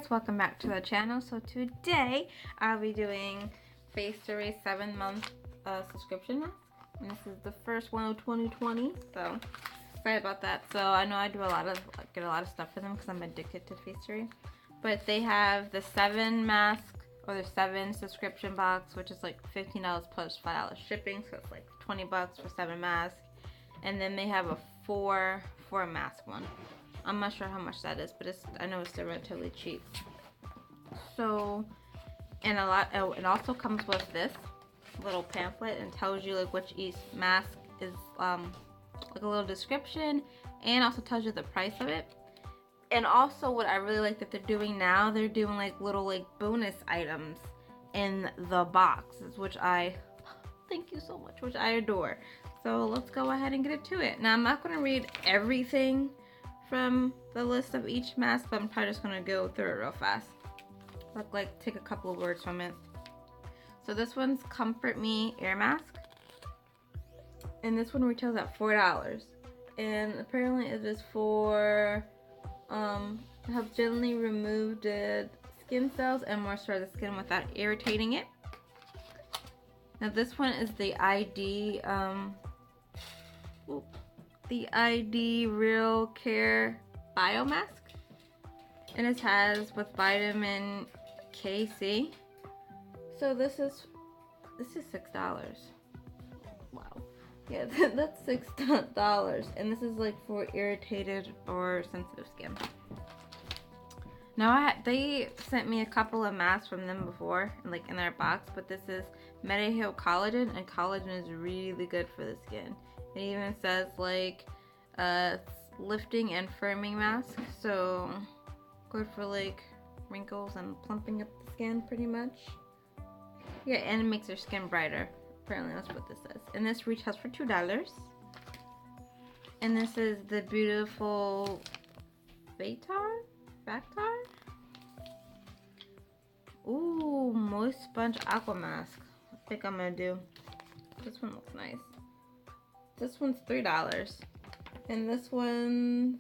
guys, welcome back to the channel. So today I'll be doing Facetory 7-month subscription mask, and this is the first one of 2020, so sorry about that. So I know I do get a lot of stuff for them because I'm addicted to Facetory, but they have the 7 mask or the 7 subscription box, which is like $15 plus $5 shipping, so it's like $20 for 7 masks. And then they have a 4 mask one. I'm not sure how much that is, but I know it's still relatively cheap. So, and it also comes with this little pamphlet and tells you like which each mask is, like a little description, and also tells you the price of it. And also what I really like that they're doing now, they're doing like little like bonus items in the boxes, which I, thank you so much, which I adore. So let's go ahead and get into it. Now I'm not going to read everything from the list of each mask, but I'm probably just going to go through it real fast. Like take a couple of words from it. So this one's Comfort Me Air Mask, and this one retails at $4, and apparently it is for help gently remove dead skin cells and moisturize the skin without irritating it. Now this one is the ID Real Care Biomask, and it has with vitamin KC. So this is $6. Wow, yeah, that's $6, and this is like for irritated or sensitive skin. Now they sent me a couple of masks from them before, like in their box, but this is MediHeal Collagen, and collagen is really good for the skin. It even says like lifting and firming mask, so good for like wrinkles and plumping up the skin pretty much. Yeah, and it makes your skin brighter. Apparently that's what this says. And this retails for $2. And this is the beautiful Bactar? Ooh, Moist Sponge Aqua Mask. I think I'm gonna do. This one looks nice. This one's $3. And this one